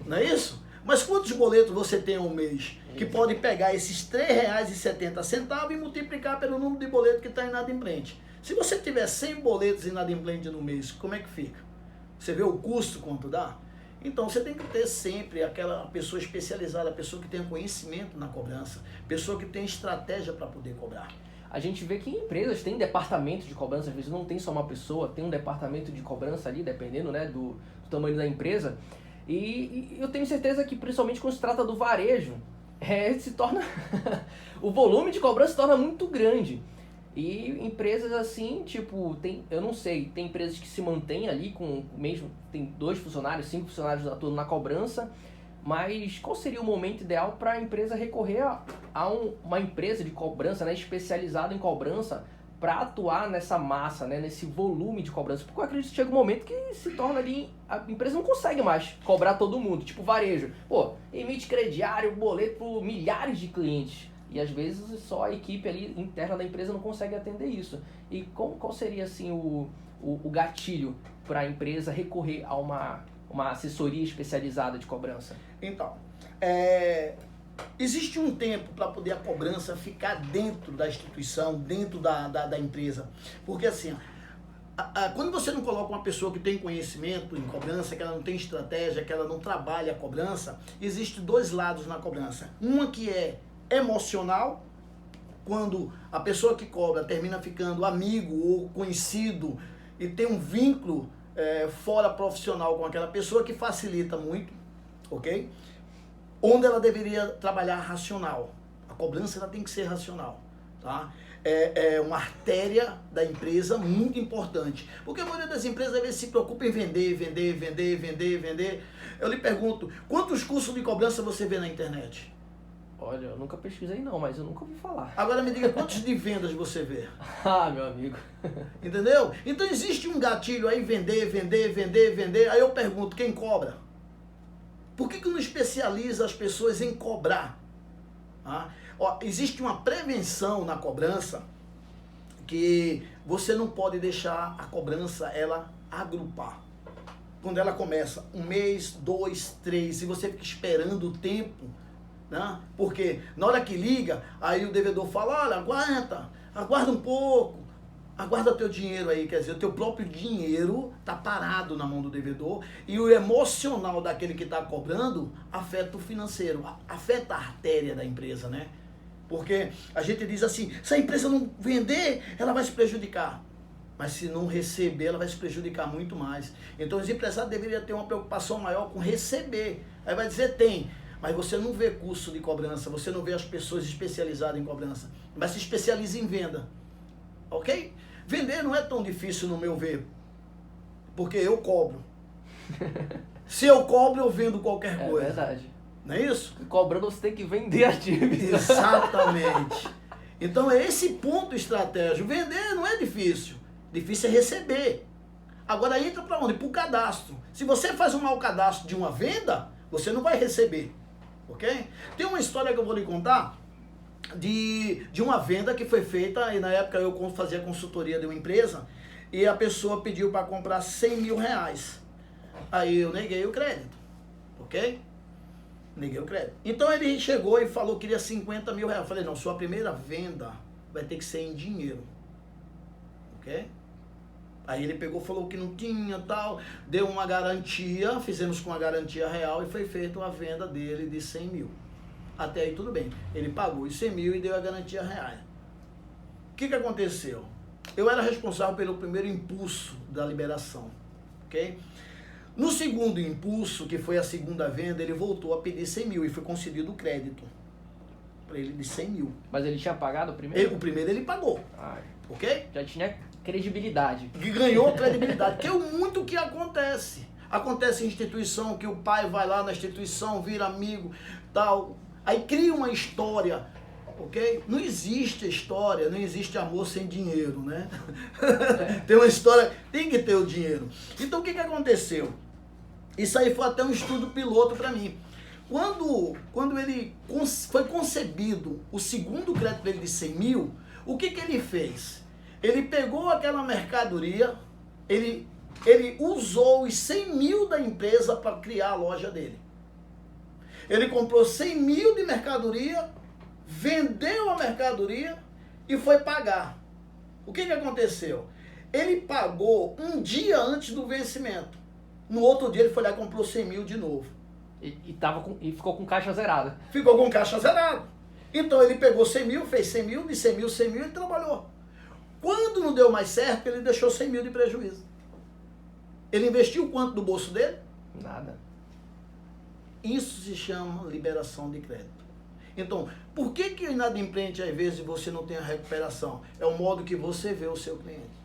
não é isso? Mas quantos boletos você tem ao mês que pode pegar esses R$ 3,70 e multiplicar pelo número de boletos que está inadimplente? Se você tiver 100 boletos inadimplentes no mês, como é que fica? Você vê o custo quanto dá? Então você tem que ter sempre aquela pessoa especializada, a pessoa que tenha conhecimento na cobrança, pessoa que tenha estratégia para poder cobrar. A gente vê que empresas têm departamento de cobrança, às vezes não tem só uma pessoa, tem um departamento de cobrança ali, dependendo, né, do tamanho da empresa. E eu tenho certeza que, principalmente quando se trata do varejo, se torna o volume de cobrança se torna muito grande. E empresas assim, tipo, eu não sei, tem empresas que se mantêm ali com mesmo, tem 2 funcionários, 5 funcionários atuando na cobrança, mas qual seria o momento ideal para a empresa recorrer a uma empresa de cobrança, né, especializada em cobrança, para atuar nessa massa, né, nesse volume de cobrança? Porque eu acredito que chega um momento que se torna ali, a empresa não consegue mais cobrar todo mundo, tipo varejo. Pô, emite crediário, boleto por milhares de clientes. E às vezes só a equipe ali interna da empresa não consegue atender isso. E qual seria assim o gatilho para a empresa recorrer a uma assessoria especializada de cobrança? Então, existe um tempo para poder a cobrança ficar dentro da instituição, dentro da empresa. Porque assim, quando você não coloca uma pessoa que tem conhecimento em cobrança, que ela não tem estratégia, que ela não trabalha a cobrança, existem 2 lados na cobrança. Uma que é emocional, quando a pessoa que cobra termina ficando amigo ou conhecido e tem um vínculo fora profissional com aquela pessoa, que facilita muito, ok? Onde ela deveria trabalhar racional. A cobrança ela tem que ser racional, tá? É uma artéria da empresa muito importante, porque a maioria das empresas às vezes se preocupa em vender. Eu lhe pergunto, quantos cursos de cobrança você vê na internet? Olha, eu nunca pesquisei não, mas eu nunca ouvi falar. Agora me diga, quantos de vendas você vê? Ah, meu amigo. Entendeu? Então existe um gatilho aí, vender. Aí eu pergunto, quem cobra? Por que não especializa as pessoas em cobrar? Existe uma prevenção na cobrança que você não pode deixar a cobrança ela agrupar. Quando ela começa 1 mês, 2, 3, e você fica esperando o tempo, né? Porque na hora que liga, aí o devedor fala, olha, aguarda um pouco, aguarda teu dinheiro aí, quer dizer, o teu próprio dinheiro está parado na mão do devedor e o emocional daquele que está cobrando afeta o financeiro, afeta a artéria da empresa, né? Porque a gente diz assim, se a empresa não vender, ela vai se prejudicar. Mas se não receber, ela vai se prejudicar muito mais. Então os empresários deveriam ter uma preocupação maior com receber. Aí vai dizer, tem. Mas você não vê curso de cobrança, você não vê as pessoas especializadas em cobrança, mas se especializa em venda, ok? Vender não é tão difícil no meu ver, porque eu cobro. Se eu cobro, eu vendo qualquer coisa. É verdade. Não é isso? Cobrando você tem que vender a dívida. Exatamente. Então é esse ponto estratégico. Vender não é difícil, difícil é receber. Agora entra para onde? Para o cadastro. Se você faz um mau cadastro de uma venda, você não vai receber. Ok? Tem uma história que eu vou lhe contar de uma venda que foi feita, e na época eu fazia consultoria de uma empresa, e a pessoa pediu para comprar 100 mil reais. Aí eu neguei o crédito, ok? Neguei o crédito. Então ele chegou e falou que queria 50 mil reais. Eu falei, não, sua primeira venda vai ter que ser em dinheiro, ok? Aí ele pegou, falou que não tinha, tal, deu uma garantia, fizemos com a garantia real e foi feita a venda dele de 100 mil. Até aí tudo bem. Ele pagou os 100 mil e deu a garantia O que aconteceu? Eu era responsável pelo primeiro impulso da liberação, ok? No segundo impulso, que foi a segunda venda, ele voltou a pedir 100 mil e foi concedido o crédito para ele de 100 mil. Mas ele tinha pagado o primeiro? O primeiro ele pagou, ok? Já tinha credibilidade. E ganhou credibilidade, que é muito que acontece. Acontece em instituição, que o pai vai lá na instituição, vira amigo, tal, aí cria uma história, ok? Não existe história, não existe amor sem dinheiro, né? Tem uma história, tem que ter o dinheiro. Então o que aconteceu? Isso aí foi até um estudo piloto para mim. Quando ele foi concebido o segundo crédito dele de 100 mil, o que ele fez? Ele pegou aquela mercadoria, ele usou os 100 mil da empresa para criar a loja dele. Ele comprou 100 mil de mercadoria, vendeu a mercadoria e foi pagar. O que aconteceu? Ele pagou um dia antes do vencimento. No outro dia ele foi lá e comprou 100 mil de novo. E ficou com caixa zerada. Ficou com caixa zerada. Então ele pegou 100 mil, fez 100 mil, de 100 mil, 100 mil, ele trabalhou. Quando não deu mais certo, ele deixou 100 mil de prejuízo. Ele investiu quanto do bolso dele? Nada. Isso se chama liberação de crédito. Então, por que o inadimplente, às vezes, você não tem a recuperação? É o modo que você vê o seu cliente.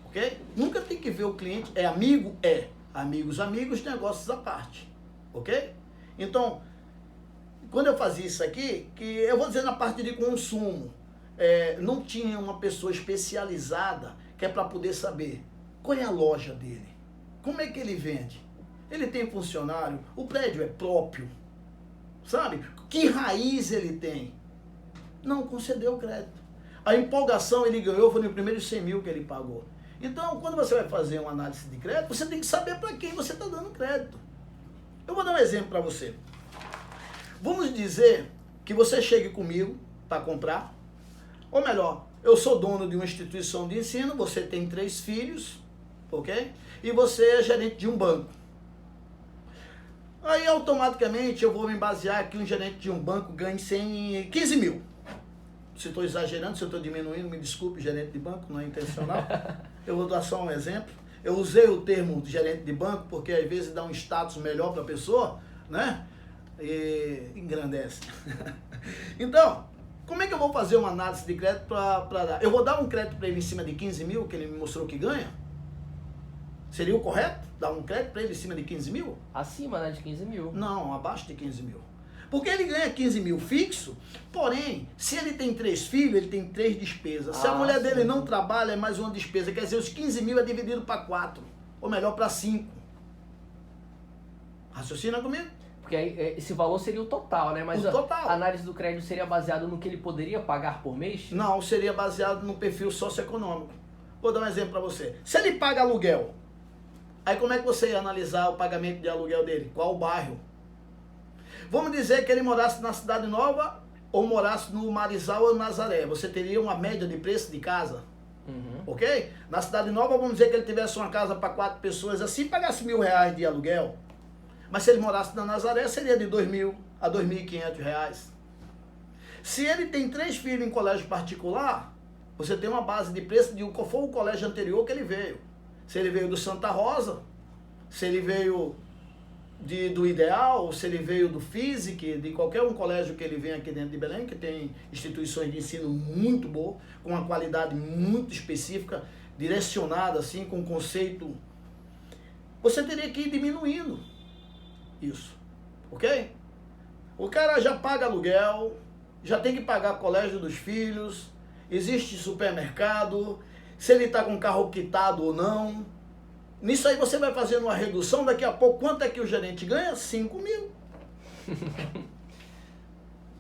Ok? Nunca tem que ver o cliente. É amigo? É. Amigos, negócios à parte. Ok? Então, quando eu fazia isso aqui, que eu vou dizer na parte de consumo, não tinha uma pessoa especializada que é para poder saber qual é a loja dele, como é que ele vende, ele tem funcionário, o prédio é próprio, sabe? Que raiz ele tem? Não concedeu crédito. A empolgação ele ganhou foi no primeiro 100 mil que ele pagou. Então, quando você vai fazer uma análise de crédito, você tem que saber para quem você está dando crédito. Eu vou dar um exemplo para você. Vamos dizer que você chegue comigo para comprar, ou melhor, eu sou dono de uma instituição de ensino, você tem 3 filhos, ok? E você é gerente de um banco. Aí automaticamente eu vou me basear que um gerente de um banco ganhe 15 mil. Se estou exagerando, se eu estou diminuindo, me desculpe, gerente de banco, não é intencional. Eu vou dar só um exemplo. Eu usei o termo de gerente de banco porque às vezes dá um status melhor para a pessoa, né? E engrandece. Então, como é que eu vou fazer uma análise de crédito para dar? Eu vou dar um crédito para ele em cima de 15 mil, que ele me mostrou que ganha? Seria o correto? Dar um crédito para ele em cima de 15 mil? Acima, né, de 15 mil. Não, abaixo de 15 mil. Porque ele ganha 15 mil fixo, porém, se ele tem 3 filhos, ele tem 3 despesas. Se a mulher dele não trabalha, é mais uma despesa. Quer dizer, os 15 mil é dividido para 4, ou melhor, para 5. Raciocina comigo? Porque aí, esse valor seria o total, né? Mas total. A análise do crédito seria baseada no que ele poderia pagar por mês? Não, seria baseado no perfil socioeconômico. Vou dar um exemplo para você. Se ele paga aluguel, aí como é que você ia analisar o pagamento de aluguel dele? Qual o bairro? Vamos dizer que ele morasse na Cidade Nova ou morasse no Marizal ou Nazaré. Você teria uma média de preço de casa, ok? Na Cidade Nova, vamos dizer que ele tivesse uma casa para 4 pessoas, assim, pagasse R$1.000 de aluguel. Mas se ele morasse na Nazaré, seria de R$2.000 a R$2.500. Se ele tem 3 filhos em colégio particular, você tem uma base de preço de qual foi o colégio anterior que ele veio. Se ele veio do Santa Rosa, se ele veio do Ideal, se ele veio do Physic, de qualquer um colégio que ele vem aqui dentro de Belém, que tem instituições de ensino muito boas, com uma qualidade muito específica, direcionada assim, com conceito, você teria que ir diminuindo isso, ok? O cara já paga aluguel, já tem que pagar colégio dos filhos, existe supermercado, se ele está com carro quitado ou não. Nisso aí você vai fazendo uma redução, daqui a pouco, quanto é que o gerente ganha? 5 mil.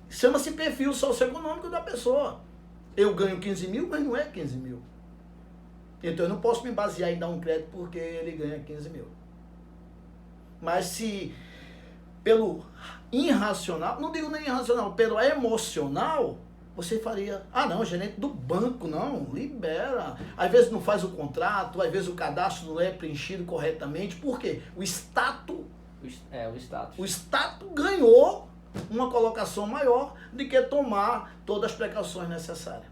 Chama-se perfil socioeconômico da pessoa. Eu ganho 15 mil, mas não é 15 mil. Então eu não posso me basear em dar um crédito porque ele ganha 15 mil. Mas se pelo irracional, não digo nem irracional, pelo emocional, você faria, não, gerente do banco, não, libera. Às vezes não faz o contrato, às vezes o cadastro não é preenchido corretamente. Por quê? O status ganhou uma colocação maior de que tomar todas as precauções necessárias.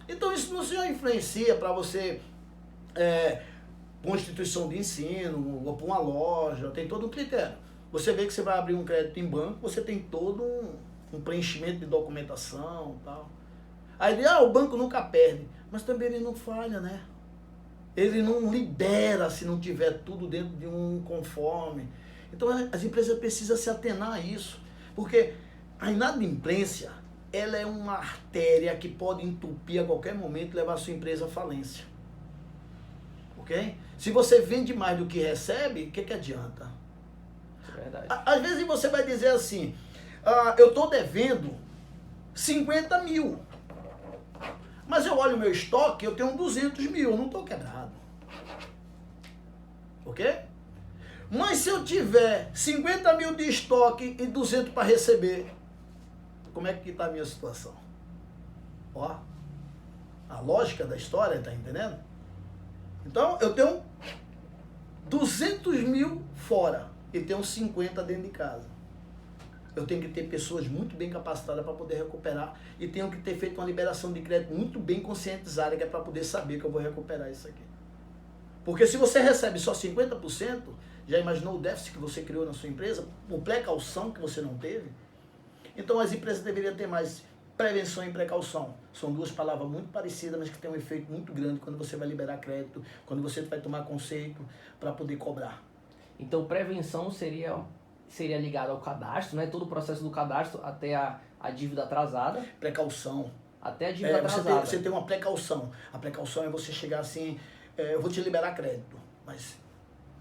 Então isso não se influencia para você, para uma instituição de ensino, ou para uma loja, tem todo um critério. Você vê que você vai abrir um crédito em banco, você tem todo um preenchimento de documentação e tal. Aí o banco nunca perde, mas também ele não falha, né? Ele não libera se não tiver tudo dentro de um conforme. Então as empresas precisam se atenar a isso, porque a inadimplência, ela é uma artéria que pode entupir a qualquer momento e levar a sua empresa à falência. Ok? Se você vende mais do que recebe, o que adianta? É verdade. Às vezes você vai dizer assim, eu estou devendo 50 mil, mas eu olho o meu estoque, eu tenho 200 mil, eu não estou quebrado. Ok? Mas se eu tiver 50 mil de estoque e 200 para receber, como é que está a minha situação? Ó, a lógica da história, tá entendendo? Então, eu tenho 200 mil fora e tenho 50 dentro de casa. Eu tenho que ter pessoas muito bem capacitadas para poder recuperar e tenho que ter feito uma liberação de crédito muito bem conscientizada, que é para poder saber que eu vou recuperar isso aqui. Porque se você recebe só 50%, já imaginou o déficit que você criou na sua empresa, por precaução que você não teve? Então as empresas deveriam ter mais prevenção e precaução. São duas palavras muito parecidas, mas que têm um efeito muito grande quando você vai liberar crédito, quando você vai tomar conceito para poder cobrar. Então prevenção seria ligado ao cadastro, né? Todo o processo do cadastro até a dívida atrasada. Precaução. Até a dívida atrasada. Você tem uma precaução. A precaução é você chegar assim, eu vou te liberar crédito, mas,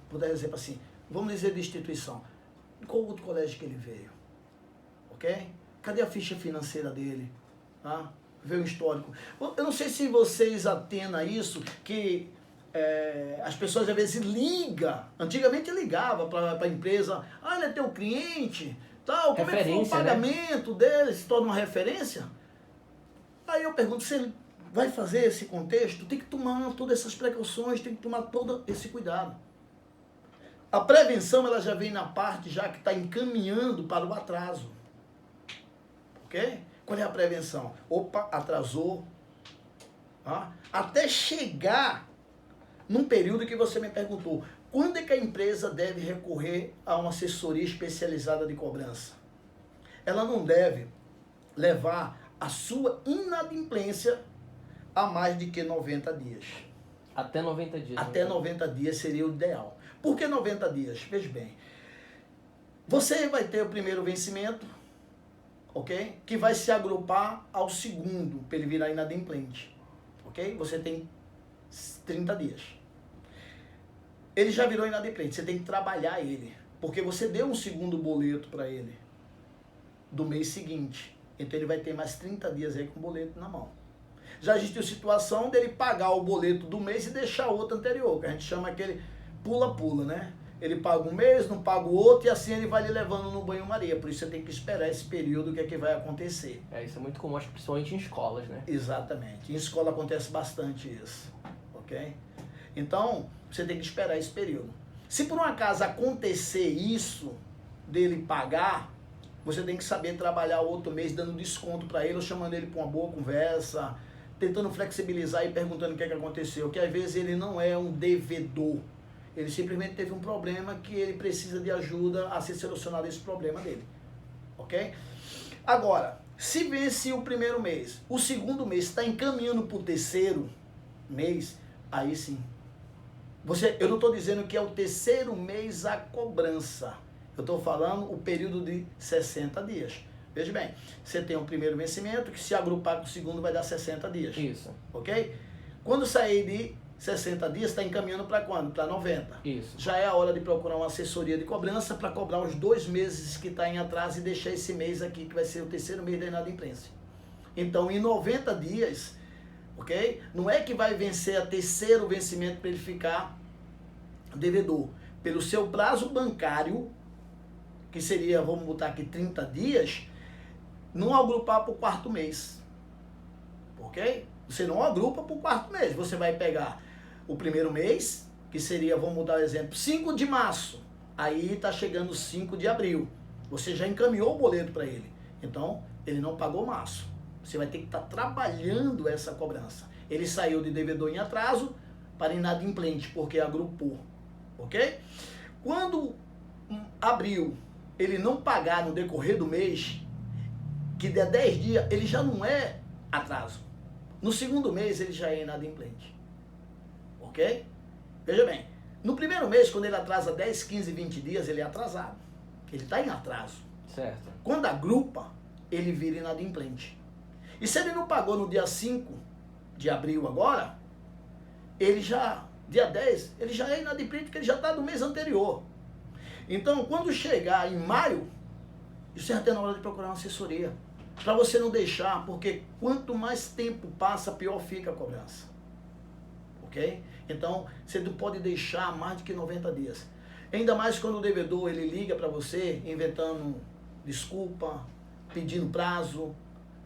por exemplo assim, vamos dizer de instituição, qual outro colégio que ele veio? Ok? Cadê a ficha financeira dele? Vê o histórico. Eu não sei se vocês atenam a isso, que as pessoas às vezes ligam, antigamente ligava para a empresa, ele é teu cliente, tal, como é que foi o pagamento dele, se torna uma referência? Aí eu pergunto, se ele vai fazer esse contexto, tem que tomar todas essas precauções, tem que tomar todo esse cuidado. A prevenção, ela já vem na parte já que está encaminhando para o atraso. Ok? Qual é a prevenção? Opa, atrasou. Até chegar num período que você me perguntou, quando é que a empresa deve recorrer a uma assessoria especializada de cobrança? Ela não deve levar a sua inadimplência a mais de que 90 dias. Até 90 dias. Até 90 dias seria o ideal. Por que 90 dias? Veja bem. Você vai ter o primeiro vencimento, ok? Que vai se agrupar ao segundo, para ele virar inadimplente. Ok? Você tem 30 dias. Ele já virou inadimplente, você tem que trabalhar ele. Porque você deu um segundo boleto para ele do mês seguinte. Então ele vai ter mais 30 dias aí com o boleto na mão. Já existiu situação dele pagar o boleto do mês e deixar o outro anterior, que a gente chama aquele pula-pula, né? Ele paga um mês, não paga o outro e assim ele vai lhe levando no banho-maria. Por isso você tem que esperar esse período, o que é que vai acontecer. Isso é muito comum, acho que principalmente em escolas, né? Exatamente. Em escola acontece bastante isso, ok? Então, você tem que esperar esse período. Se por um acaso acontecer isso, dele pagar, você tem que saber trabalhar o outro mês dando desconto para ele, ou chamando ele para uma boa conversa, tentando flexibilizar e perguntando o que é que aconteceu, que às vezes ele não é um devedor, ele simplesmente teve um problema que ele precisa de ajuda a ser solucionado esse problema dele, ok? Agora, se vence o primeiro mês, o segundo mês está encaminhando para o terceiro mês, aí sim. Eu não estou dizendo que é o terceiro mês a cobrança, eu estou falando o período de 60 dias. Veja bem, você tem um primeiro vencimento que se agrupar com o segundo vai dar 60 dias. Isso. Ok? Quando sair de 60 dias, está encaminhando para quando? Para 90. Isso. Já é a hora de procurar uma assessoria de cobrança para cobrar os 2 meses que está em atraso e deixar esse mês aqui, que vai ser o terceiro mês da inadimplência. Então, em 90 dias, ok? Não é que vai vencer a terceiro vencimento para ele ficar devedor. Pelo seu prazo bancário, que seria, vamos botar aqui, 30 dias, não agrupar para o quarto mês, ok? Você não agrupa para o quarto mês, você vai pegar o primeiro mês, que seria, vamos mudar o exemplo, 5 de março, aí está chegando 5 de abril, você já encaminhou o boleto para ele, então ele não pagou março, Você vai ter que estar trabalhando essa cobrança. Ele saiu de devedor em atraso para inadimplente, porque agrupou. Ok? Quando abril, ele não pagar no decorrer do mês, que der 10 dias, ele já não é atraso. No segundo mês, ele já é inadimplente. Ok? Veja bem, no primeiro mês, quando ele atrasa 10, 15, 20 dias, ele é atrasado. Ele está em atraso. Certo. Quando agrupa, ele vira inadimplente. E se ele não pagou no dia 5 de abril agora, ele já, dia 10, ele já é inadimplente porque ele já está do mês anterior. Então, quando chegar em maio, isso já tem na hora de procurar uma assessoria. Para você não deixar, porque quanto mais tempo passa, pior fica a cobrança. Ok? Então, você não pode deixar mais do que 90 dias. Ainda mais quando o devedor ele liga para você, inventando desculpa, pedindo prazo.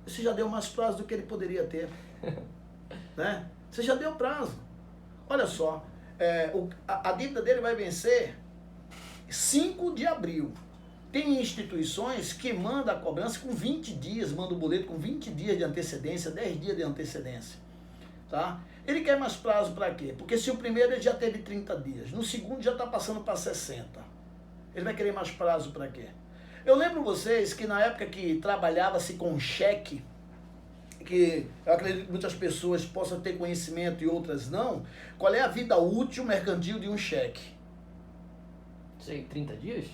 Você já deu mais prazo do que ele poderia ter. Né? Você já deu prazo. Olha só, a dívida dele vai vencer 5 de abril. Tem instituições que mandam a cobrança com 20 dias, manda o boleto com 20 dias de antecedência, 10 dias de antecedência. Tá? Ele quer mais prazo para quê? Porque se o primeiro ele já teve 30 dias, no segundo já está passando para 60. Ele vai querer mais prazo para quê? Eu lembro vocês que na época que trabalhava-se com cheque, que eu acredito que muitas pessoas possam ter conhecimento e outras não, qual é a vida útil mercantil de um cheque? Sei, 30 dias?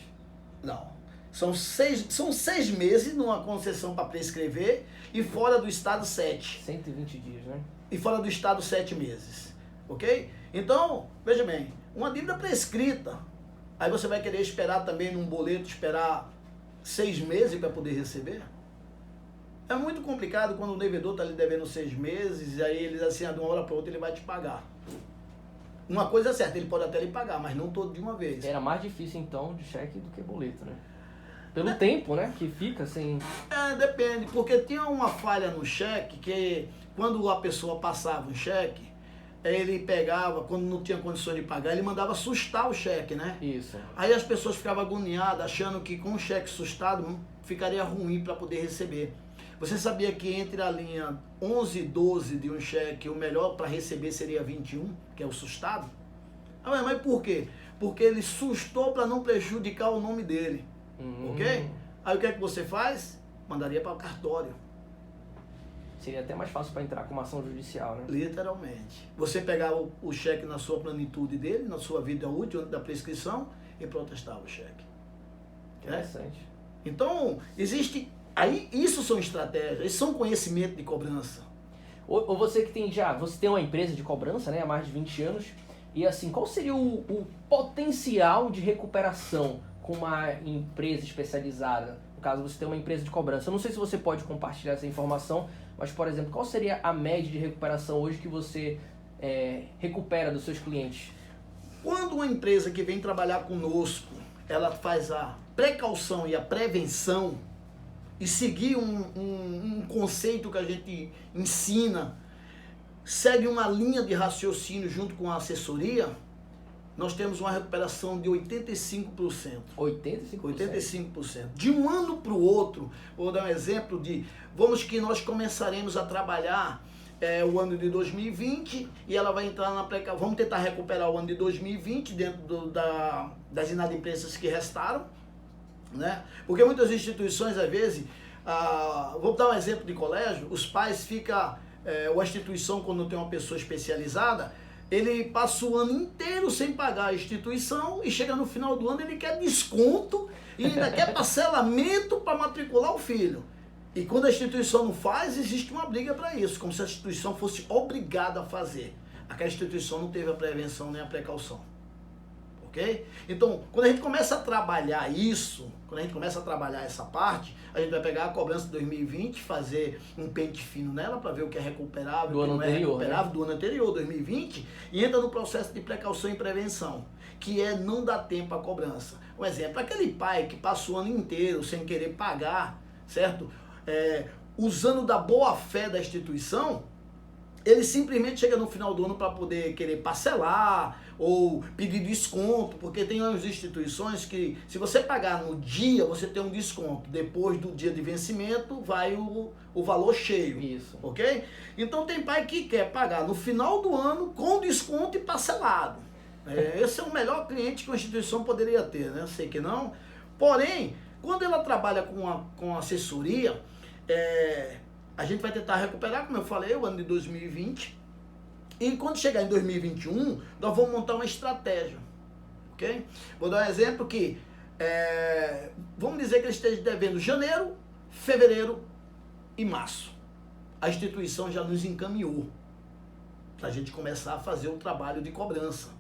Não. São 6 meses numa concessão para prescrever e fora do estado 7. 120 dias, né? E fora do estado 7 meses. Ok? Então, veja bem, uma dívida prescrita. Aí você vai querer esperar também num boleto, esperar 6 meses para poder receber? É muito complicado quando o devedor está lhe devendo 6 meses e aí ele diz assim, de uma hora para outra ele vai te pagar. Uma coisa é certa, ele pode até lhe pagar, mas não todo de uma vez. Era mais difícil então de cheque do que boleto, né? Pelo tempo, né? Que fica sem... Depende, porque tinha uma falha no cheque que quando a pessoa passava um cheque, ele pegava, quando não tinha condições de pagar, ele mandava sustar o cheque, né? Isso. Aí as pessoas ficavam agoniadas, achando que com o cheque sustado ficaria ruim para poder receber. Você sabia que entre a linha 11 e 12 de um cheque, o melhor para receber seria 21, que é o sustado? Mas por quê? Porque ele sustou para não prejudicar o nome dele. Ok? Aí o que é que você faz? Mandaria para o cartório. Seria até mais fácil para entrar com uma ação judicial, né? Literalmente. Você pegava o cheque na sua plenitude dele, na sua vida útil, antes da prescrição, e protestava o cheque. Interessante. Então, existe... Aí, isso são estratégias, isso são conhecimento de cobrança. Ou você que tem você tem uma empresa de cobrança, né, há mais de 20 anos, e assim, qual seria o potencial de recuperação com uma empresa especializada? No caso, você tem uma empresa de cobrança. Eu não sei se você pode compartilhar essa informação, mas, por exemplo, qual seria a média de recuperação hoje que você recupera dos seus clientes? Quando uma empresa que vem trabalhar conosco, ela faz a precaução e a prevenção, e seguir um conceito que a gente ensina, segue uma linha de raciocínio junto com a assessoria, nós temos uma recuperação de 85%. 85%? 85%. De um ano para o outro, vou dar um exemplo vamos que nós começaremos a trabalhar o ano de 2020 e ela vai entrar na precaução. Vamos tentar recuperar o ano de 2020 dentro das inadimplências que restaram, né? Porque muitas instituições, às vezes, vou dar um exemplo de colégio, os pais ficam, ou a instituição, quando tem uma pessoa especializada, ele passa o ano inteiro sem pagar a instituição e chega no final do ano, ele quer desconto e ainda quer parcelamento para matricular o filho. E quando a instituição não faz, existe uma briga para isso, como se a instituição fosse obrigada a fazer. Aquela instituição não teve a prevenção nem a precaução. Ok? Então, quando a gente começa a trabalhar isso, quando a gente começa a trabalhar essa parte, a gente vai pegar a cobrança de 2020, fazer um pente fino nela para ver o que é recuperável, o que não é recuperável, do ano anterior, 2020, e entra no processo de precaução e prevenção, que é não dar tempo à cobrança. Um exemplo, aquele pai que passa o ano inteiro sem querer pagar, certo? Usando da boa fé da instituição, ele simplesmente chega no final do ano para poder querer parcelar ou pedir desconto, porque tem umas instituições que, se você pagar no dia, você tem um desconto. Depois do dia de vencimento, vai o valor cheio. Isso. Ok? Então tem pai que quer pagar no final do ano com desconto e parcelado. Esse é o melhor cliente que uma instituição poderia ter, né? Eu sei que não. Porém, quando ela trabalha com assessoria, a gente vai tentar recuperar, como eu falei, o ano de 2020. E quando chegar em 2021, nós vamos montar uma estratégia. Ok? Vou dar um exemplo que, vamos dizer que ele esteja devendo janeiro, fevereiro e março. A instituição já nos encaminhou para a gente começar a fazer o trabalho de cobrança.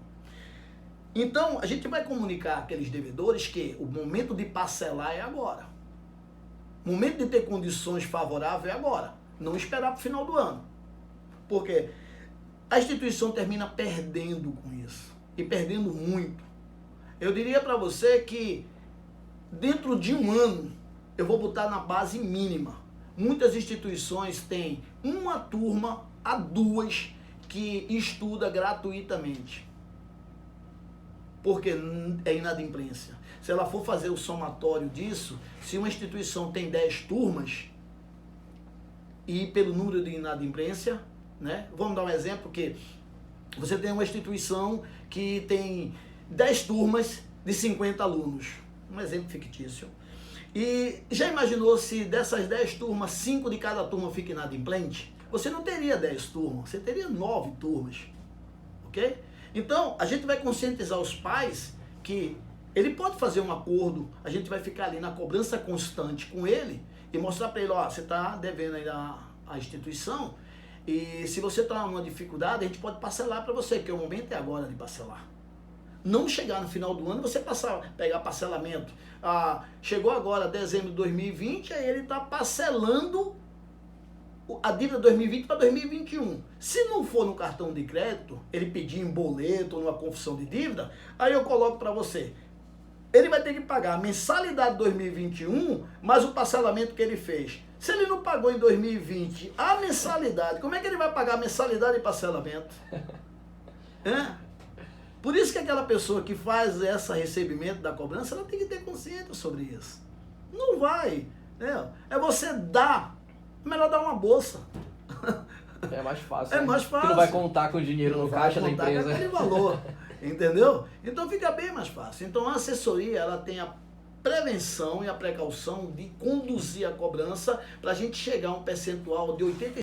Então, a gente vai comunicar àqueles devedores que o momento de parcelar é agora. O momento de ter condições favoráveis é agora. Não esperar para o final do ano. Porque a instituição termina perdendo com isso. E perdendo muito. Eu diria para você que dentro de um ano, eu vou botar na base mínima. Muitas instituições têm uma turma a duas que estuda gratuitamente. Porque é inadimplência. Se ela for fazer o somatório disso, se uma instituição tem 10 turmas, e pelo número de inadimplência, né? Vamos dar um exemplo que você tem uma instituição que tem 10 turmas de 50 alunos. Um exemplo fictício. E já imaginou se dessas 10 turmas, 5 de cada turma fica inadimplente? Você não teria 10 turmas, você teria 9 turmas. Ok? Então, a gente vai conscientizar os pais que ele pode fazer um acordo, a gente vai ficar ali na cobrança constante com ele e mostrar para ele, ó, você está devendo aí a instituição e se você está numa dificuldade, a gente pode parcelar para você, que o momento é agora de parcelar. Não chegar no final do ano você pegar parcelamento. Chegou agora dezembro de 2020, aí ele está parcelando a dívida 2020 para 2021. Se não for no cartão de crédito, ele pedir em boleto ou numa confissão de dívida, aí eu coloco para você. Ele vai ter que pagar a mensalidade de 2021, mais o parcelamento que ele fez. Se ele não pagou em 2020 a mensalidade, como é que ele vai pagar a mensalidade e parcelamento? Por isso que aquela pessoa que faz esse recebimento da cobrança, ela tem que ter consciência sobre isso. Não vai. É você dar. Melhor dar uma bolsa. É mais fácil. É mais fácil. Que não vai contar com o dinheiro no caixa da empresa. Com aquele valor. Entendeu? Então fica bem mais fácil. Então a assessoria, ela tem a prevenção e a precaução de conduzir a cobrança para a gente chegar a um percentual de 85%.